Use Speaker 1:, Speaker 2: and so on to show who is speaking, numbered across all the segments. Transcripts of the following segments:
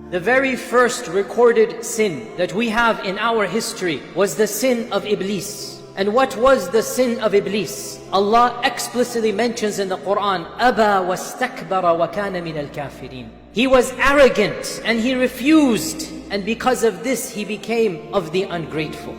Speaker 1: The very first recorded sin that we have in our history was the sin of Iblis. And what was the sin of Iblis? Allah explicitly mentions in the Quran, أَبَى وَاسْتَكْبَرَ وَكَانَ مِنَ الْكَافِرِينَ. He was arrogant and he refused, and because of this he became of the ungrateful.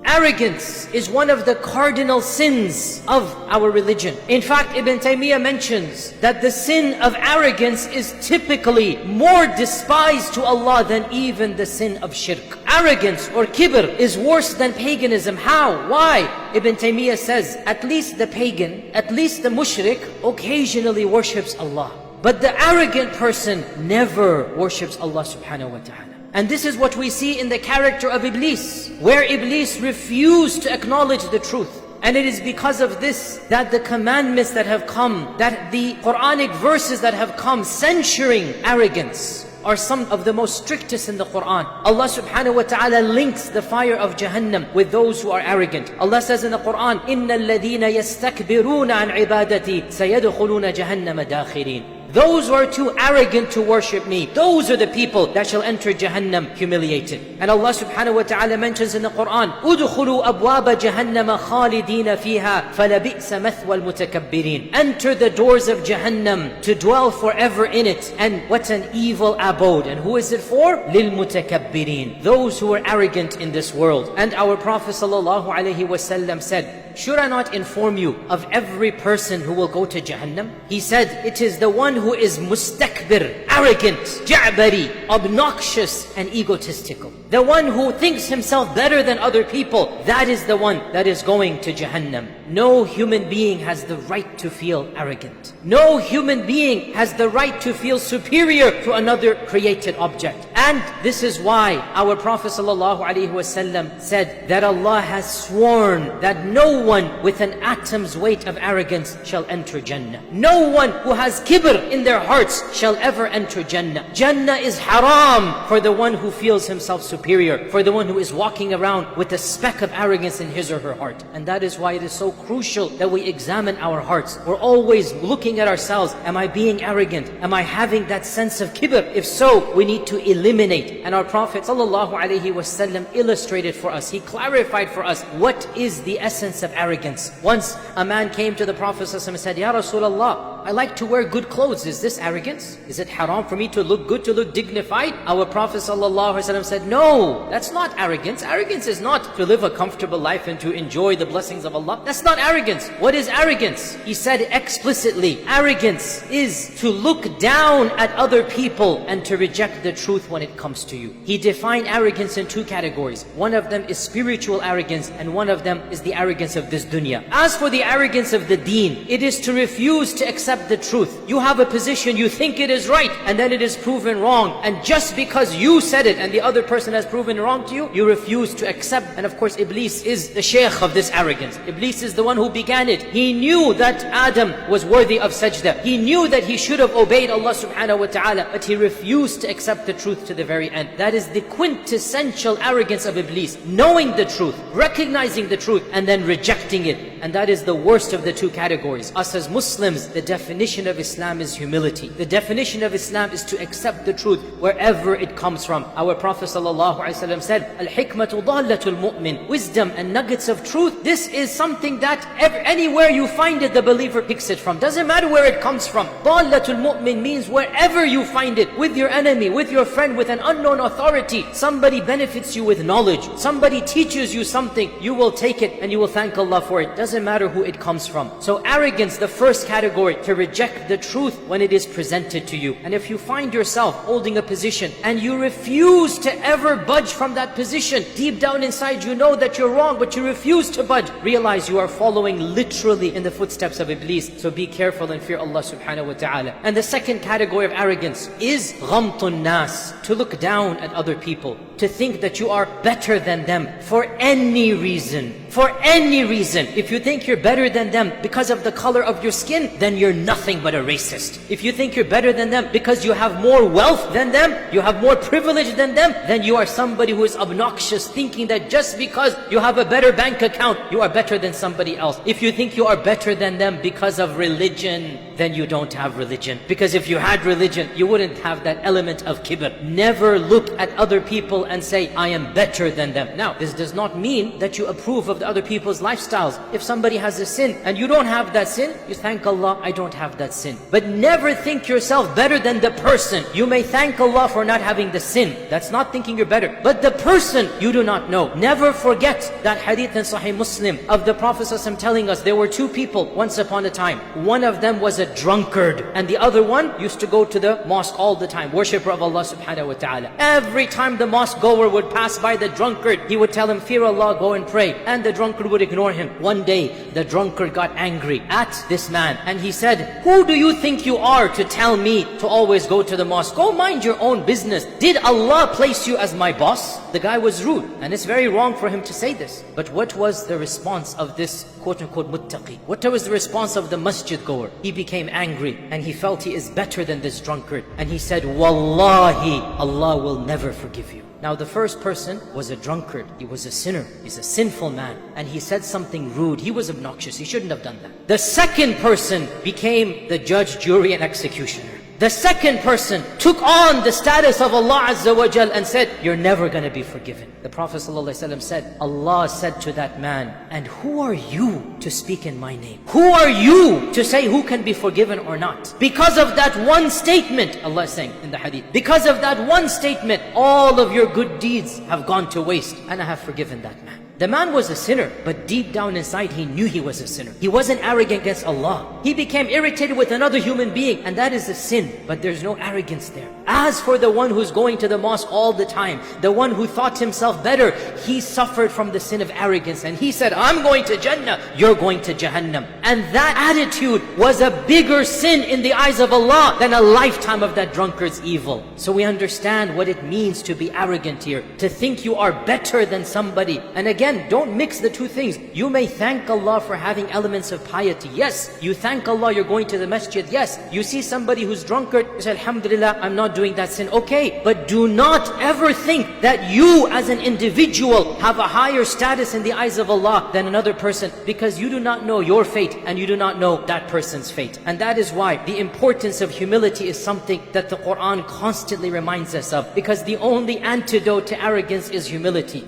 Speaker 1: Arrogance is one of the cardinal sins of our religion. In fact, Ibn Taymiyyah mentions that the sin of arrogance is typically more despised to Allah than even the sin of shirk. Arrogance or kibr is worse than paganism. How? Why? Ibn Taymiyyah says, at least the pagan, at least the mushrik occasionally worships Allah. But the arrogant person never worships Allah subhanahu wa ta'ala. And this is what we see in the character of Iblis, where Iblis refused to acknowledge the truth. And it is because of this that the commandments that have come, that the Quranic verses that have come censuring arrogance, are some of the most strictest in the Quran. Allah subhanahu wa ta'ala links the fire of Jahannam with those who are arrogant. Allah says in the Quran, إِنَّ الَّذِينَ يَسْتَكْبِرُونَ عَنْ عِبَادَتِي سَيَدْخُلُونَ جَهَنَّمَ دَاخِرِينَ. Those who are too arrogant to worship me, those are the people that shall enter Jahannam humiliated. And Allah subhanahu wa ta'ala mentions in the Quran, أُدْخُلُوا أَبْوَابَ جَهَنَّمَ خَالِدِينَ فِيهَا فَلَبِئْسَ مَثْوَى الْمُتَكَبِّرِينَ. Enter the doors of Jahannam to dwell forever in it. And what an evil abode. And who is it for? لِلْمُتَكَبِّرِينَ. Those who are arrogant in this world. And our Prophet sallallahu alaihi wasallam said, should I not inform you of every person who will go to Jahannam? He said, it is the one who is mustakbir, arrogant, ja'bari, obnoxious and egotistical. The one who thinks himself better than other people, that is the one that is going to Jahannam. No human being has the right to feel arrogant. No human being has the right to feel superior to another created object. And this is why our Prophet ﷺ said that Allah has sworn that no one with an atom's weight of arrogance shall enter Jannah. No one who has kibr in their hearts shall ever enter Jannah. Jannah is haram for the one who feels himself superior, for the one who is walking around with a speck of arrogance in his or her heart. And that is why it is so crucial that we examine our hearts. We're always looking at ourselves. Am I being arrogant? Am I having that sense of kibr? If so, we need to eliminate. And our Prophet ﷺ illustrated for us, he clarified for us what is the essence of arrogance. Once a man came to the Prophet ﷺ and said, Ya Rasulullah, I like to wear good clothes. Is this arrogance? Is it haram for me to look good, to look dignified? Our Prophet ﷺ said, no, that's not arrogance. Arrogance is not to live a comfortable life and to enjoy the blessings of Allah. That's not arrogance. What is arrogance? He said explicitly, arrogance is to look down at other people and to reject the truth when it comes to you. He defined arrogance in two categories. One of them is spiritual arrogance and one of them is the arrogance of this dunya. As for the arrogance of the deen, it is to refuse to accept the truth. You have a position, you think it is right, and then it is proven wrong. And just because you said it and the other person has proven wrong to you, you refuse to accept. And of course, Iblis is the sheikh of this arrogance. Iblis is the one who began it. He knew that Adam was worthy of sajda. He knew that he should have obeyed Allah subhanahu wa ta'ala, but he refused to accept the truth to the very end. That is the quintessential arrogance of Iblis. Knowing the truth, recognizing the truth, and then rejecting it. And that is the worst of the two categories. Us as Muslims, the definition of Islam is humility. The definition of Islam is to accept the truth wherever it comes from. Our Prophet ﷺ said, Al-hikmatu dallatul mu'min. Wisdom and nuggets of truth, this is something that anywhere you find it, the believer picks it from. Doesn't matter where it comes from. Dallatul mu'min means wherever you find it, with your enemy, with your friend, with an unknown authority. Somebody benefits you with knowledge. Somebody teaches you something. You will take it and you will thank Allah for it. Doesn't matter who it comes from. So arrogance, the first category, to reject the truth when it is presented to you. And if you find yourself holding a position and you refuse to ever budge from that position, deep down inside you know that you're wrong, but you refuse to budge, realize you are following literally in the footsteps of Iblis. So be careful and fear Allah subhanahu wa ta'ala. And the second category of arrogance is ghamtun nas, to look down at other people, to think that you are better than them for any reason. For any reason. If you think you're better than them because of the color of your skin, then you're nothing but a racist. If you think you're better than them because you have more wealth than them, you have more privilege than them, then you are somebody who is obnoxious, thinking that just because you have a better bank account, you are better than somebody else. If you think you are better than them because of religion, then you don't have religion. Because if you had religion, you wouldn't have that element of kibr. Never look at other people and say, I am better than them. Now, this does not mean that you approve of the other people's lifestyles. If somebody has a sin and you don't have that sin, you thank Allah, I don't have that sin. But never think yourself better than the person. You may thank Allah for not having the sin. That's not thinking you're better. But the person, you do not know. Never forget that hadith in Sahih Muslim of the Prophet ﷺ telling us there were two people once upon a time. One of them was a drunkard, and the other one used to go to the mosque all the time, worshipper of Allah subhanahu wa ta'ala. Every time the mosque goer would pass by the drunkard, he would tell him, fear Allah, go and pray. And the drunkard would ignore him. One day, the drunkard got angry at this man, and he said, who do you think you are to tell me to always go to the mosque? Go mind your own business. Did Allah place you as my boss? The guy was rude, and it's very wrong for him to say this. But what was the response of this quote-unquote muttaqi? What was the response of the masjid goer? He became angry, and he felt he is better than this drunkard. And he said, Wallahi, Allah will never forgive you. Now the first person was a drunkard. He was a sinner. He's a sinful man. And he said something rude. He was obnoxious. He shouldn't have done that. The second person became the judge, jury, and executioner. The second person took on the status of Allah Azza wa Jal and said, you're never going to be forgiven. The Prophet ﷺ said, Allah said to that man, and who are you to speak in my name? Who are you to say who can be forgiven or not? Because of that one statement, Allah is saying in the hadith, because of that one statement, all of your good deeds have gone to waste, and I have forgiven that man. The man was a sinner, but deep down inside he knew he was a sinner. He wasn't arrogant against Allah. He became irritated with another human being, and that is a sin, but there's no arrogance there. As for the one who's going to the mosque all the time, the one who thought himself better, he suffered from the sin of arrogance, and he said, I'm going to Jannah, you're going to Jahannam. And that attitude was a bigger sin in the eyes of Allah than a lifetime of that drunkard's evil. So we understand what it means to be arrogant here, to think you are better than somebody. And again, don't mix the two things. You may thank Allah for having elements of piety. Yes, you thank Allah you're going to the masjid. Yes, you see somebody who's drunkard, you say, Alhamdulillah, I'm not doing that sin. Okay, but do not ever think that you as an individual have a higher status in the eyes of Allah than another person, because you do not know your fate and you do not know that person's fate. And that is why the importance of humility is something that the Quran constantly reminds us of, because the only antidote to arrogance is humility.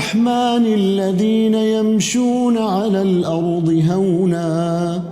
Speaker 2: الرحمن الذين يمشون على الأرض هونا